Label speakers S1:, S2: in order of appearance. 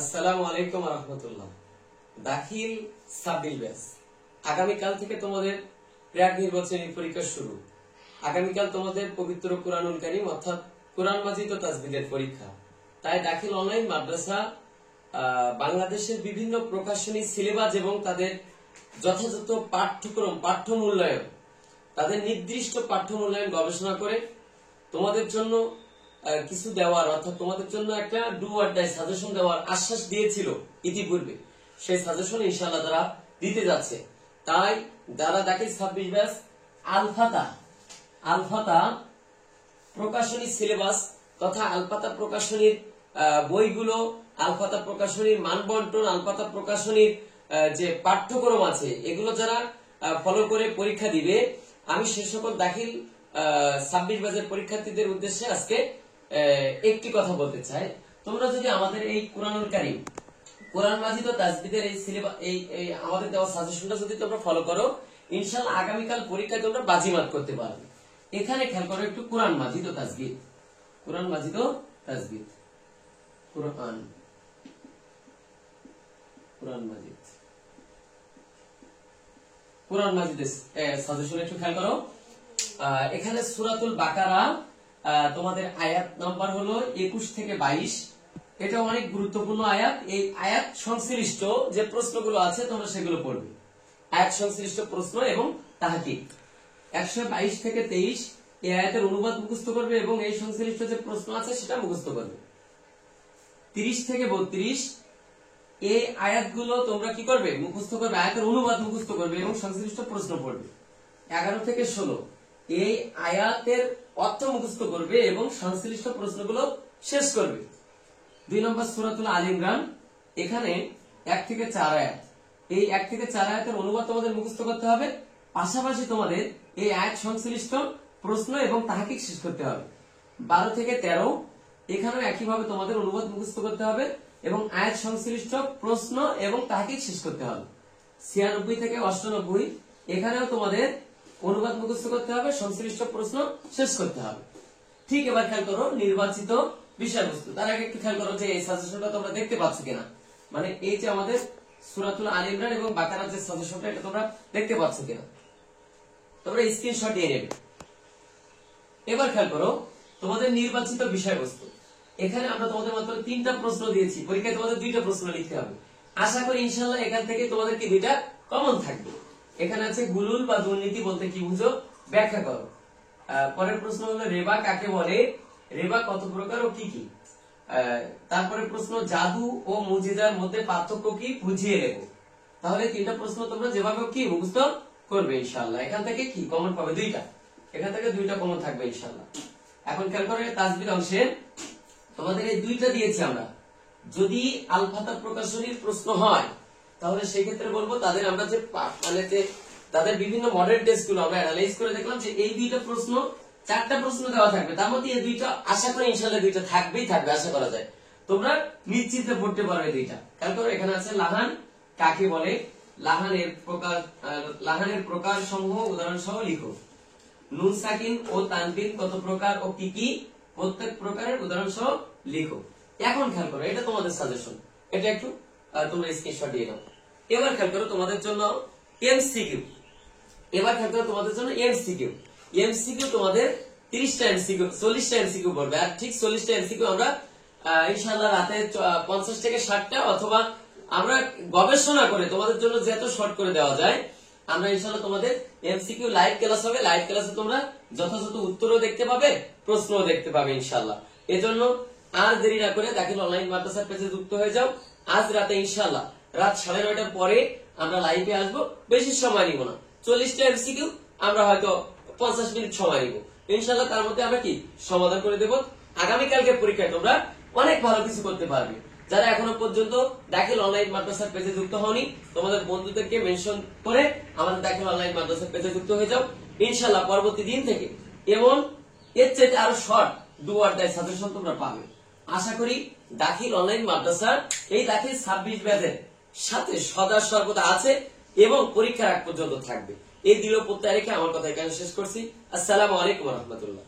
S1: আসসালামু আলাইকুম রহমতুল্লাহ। দাখিল 26 ব্যাচ। আগামীকাল থেকে তোমাদের প্রাক নির্বাচনী পরীক্ষা শুরু। আগামীকাল তোমাদের পবিত্র কুরআনুল কারীম অর্থাৎ কুরআন মাজিদ ও তাজবিদের পরীক্ষা। তাই দাখিল অনলাইন মাদ্রাসা বাংলাদেশের বিভিন্ন প্রকাশনী সিলেবাস এবং তাদের যথাযথ পাঠ্যক্রম পাঠ্য মূল্যায়ন তাদের নির্দিষ্ট পাঠ্য মূল্যায়ন গবেষণা করে তোমাদের জন্য কিছু দেওয়ার অর্থাৎ তোমাদের জন্য একটা ডু অর ডাই সাজেশন দেওয়ার আশ্বাস দিয়েছিল ইতিপূর্বে। সেই সাজেশন ইনশাআল্লাহ তারা দিতে যাচ্ছে। তাই যারা দাখিল 26 ব্যাচ আলফাতা প্রকাশনী সিলেবাস তথা আলফাতা প্রকাশনীর বইগুলো, আলফাতা প্রকাশনীর মানবন্টন, আলফাতা প্রকাশনীর যে পাঠ্যক্রম আছে এগুলো যারা ফলো করে পরীক্ষা দিবে, আমি সে সকল দাখিল 26 ব্যাচের পরীক্ষার্থীদের উদ্দেশ্যে আজকে একটি কথা বলতে চাই। তোমরা যদি আমাদের এই কুরআনুল কারীম, কুরআন মাজিদ ও তাজবিদের এই সিলেবাস এই আমাদের দেওয়া সাজেশনটা যদি তোমরা ফলো করো, ইনশাআল্লাহ আগামীকাল পরীক্ষায় তোমরা বাজিমাত করতে পারবে। এখানে খেয়াল করো একটু কুরআন মাজিদ ও তাজবিদ, কুরআন মাজিদ ও তাজবিদ, কুরআন মাজিদের সাজেশন একটু খেয়াল করো। এখানে সূরাতুল বাকারা তোমাদের আয়াত নাম্বার হলো 21 থেকে 22। এটা অনেক গুরুত্বপূর্ণ আয়াত। এই আয়াত সংশ্লিষ্ট যে প্রশ্নগুলো আছে তোমরা সেগুলো পড়বে। আয়াত সংশ্লিষ্ট প্রশ্ন এবং তাহকিক 122 থেকে 23 এই আয়াতের অনুবাদ মুখস্থ করবে এবং এই সংশ্লিষ্ট যে প্রশ্ন আছে সেটা মুখস্থ করবে। 30 থেকে 32 এই আয়াতগুলো তোমরা কি করবে? মুখস্থ করবে, আয়াতের অনুবাদ মুখস্থ করবে এবং সংশ্লিষ্ট প্রশ্ন পড়বে। 11 থেকে 16 এই আয়াতের অর্থ মুখস্থ করবে এবং সংশ্লিষ্ট প্রশ্নগুলো শেষ করবে। 2 নম্বর সূরাতুল আল ইমরান, এখানে 1 থেকে 4 আয়াত, এই 1 থেকে 4 আয়াতের অনুবাদ তোমাদের মুখস্থ করতে হবে। পাশাপাশি তোমাদের এই আয়াত সংশ্লিষ্ট প্রশ্ন এবং তাহকিক শেষ করতে হবে। 12 থেকে 13 এখানেও একইভাবে তোমাদের অনুবাদ মুখস্থ করতে হবে এবং আয়াত সংশ্লিষ্ট প্রশ্ন এবং তাহকিক শেষ করতে হবে। 96 থেকে 98 এখানেও তোমাদের অনুবাদ মুখস্থ করতে হবে, সংশ্লিষ্ট প্রশ্ন শেষ করতে হবে। ঠিক এবার খেয়াল করো নির্বাচিত বিষয়বস্তু। তার আগে একটু খেয়াল করো যে এই সাজেশনটা তোমরা দেখতে পাচ্ছ কিনা, মানে এই যে আমাদের সূরাতুল আল ইমরান এবং বাকারার যে সাজেশনটা এটা তোমরা দেখতে পাচ্ছ কিনা, তোমরা স্ক্রিনশট নিয়ে নেবে। এবার খেয়াল করো তোমাদের নির্বাচিত বিষয়বস্তু। এখানে আমরা তোমাদের মাত্র 3টা প্রশ্ন দিয়েছি, পরীক্ষায় তোমাদের 2টা প্রশ্ন লিখতে হবে। আশা করি ইনশাআল্লাহ এখান থেকে তোমাদের কি 2টা কমন থাকবে। এখানে আছে গুলুল বা দুর্নীতি বলতে কি বুঝো, ব্যাখ্যা করো। পরের প্রশ্ন হলো রেবা কাকে বলে, রেবা কত প্রকার ও কি কি। তারপরে প্রশ্ন জাদু ও মুজিজার মধ্যে পার্থক্য কি, বুঝিয়ে লেখো। তাহলে 3টা প্রশ্ন তোমরা যেভাবে কি মুখস্থ করবে ইনশাআল্লাহ। এখান থেকে কি কমন পাবে? 2টা, এখান থেকে 2টা কমন থাকবে ইনশাআল্লাহ। এখন খেয়াল করে তাজবিদ অংশে তোমাদের এই 2টা দিয়েছি আমরা। যদি আলফাতা প্রকাশনীর প্রশ্ন হয় তাহলে সেই ক্ষেত্রে বলবো তাদের আমরা যে মানে যে তাদের বিভিন্ন মডেল টেস্ট গুলো আমরা অ্যানালাইজ করে দেখলাম যে এই 2টা প্রশ্ন 4টা প্রশ্ন দেওয়া থাকবে, তার মধ্যে এই 2টা আশা করি ইনশাআল্লাহ 2টা থাকবেই থাকবে, আশা করা যায়। তোমরা নিশ্চিন্তে পড়তে পারবে 2টা। কারণ করো এখানে আছে লাহান কাকে বলে, লাহানের প্রকার সমূহ উদাহরণ সহ লিখো। নুন সাকিন ও তানবিন কত প্রকার ও কি কি, প্রত্যেক প্রকারের উদাহরণ সহ লিখো। এখন খেয়াল করো এটা তোমাদের সাজেশন, এটা একটু তোমরা স্ক্রিনশট দিয়ে নাও। এবার খেয়াল করো তোমাদের জন্য এমসিকিউ। এবার খেয়াল করো তোমাদের জন্য এমসিকিউ। এমসিকিউ তোমাদের 30টা এমসিকিউ 40টা এমসিকিউ পড়বে। আর ঠিক 40টা এমসিকিউ আমরা ইনশাআল্লাহ রাতে 50 থেকে 60টা অথবা আমরা গবেষণা করে তোমাদের জন্য যত শর্ট করে দেওয়া যায় আমরা ইনশাআল্লাহ তোমাদের এমসিকিউ লাইভ ক্লাস হবে। লাইভ ক্লাসে তোমরা যথাযথ উত্তরও দেখতে পাবে, প্রশ্নও দেখতে পাবে ইনশাআল্লাহ। এজন্য আর দেরি না করে দাখিল অনলাইন মাদ্রাসার পেজে যুক্ত হয়ে যাও। আজ রাতে ইনশাআল্লাহ রাত 9:30টার পরে আমরা লাইভে আসবো। বেশি সময় নিব না, 40টা এমসিকিউ আমরা হয়তো 50 মিনিট সময় নিব ইনশাআল্লাহ। তার মধ্যে আমরা কি সমাধান করে দেব। আগামীকালকে পরীক্ষায় তোমরা অনেক ভালো কিছু করতে পারবে। যারা এখনো পর্যন্ত দাখিল অনলাইন মাদ্রাসার পেজে যুক্ত হওনি তোমাদের বন্ধুদেরকে মেনশন করে আমাদের দাখিল অনলাইন মাদ্রাসার পেজে যুক্ত হয়ে যাও ইনশাআল্লাহ। পরবর্তী দিন থেকে এমন এর চেয়ে আরো short do or die suggestion তোমরা পাবে। আশা করি দাখিল অনলাইন মাদ্রাসার এই দাখিল 26 ব্যাচের সাথে সদা সর্বদা আছে এবং পরীক্ষার আগ পর্যন্ত থাকবে। এই দৃঢ় প্রত্যয় রেখে আমার কথা এখানে শেষ করছি। আসসালামু আলাইকুম রহমতুল্লাহ।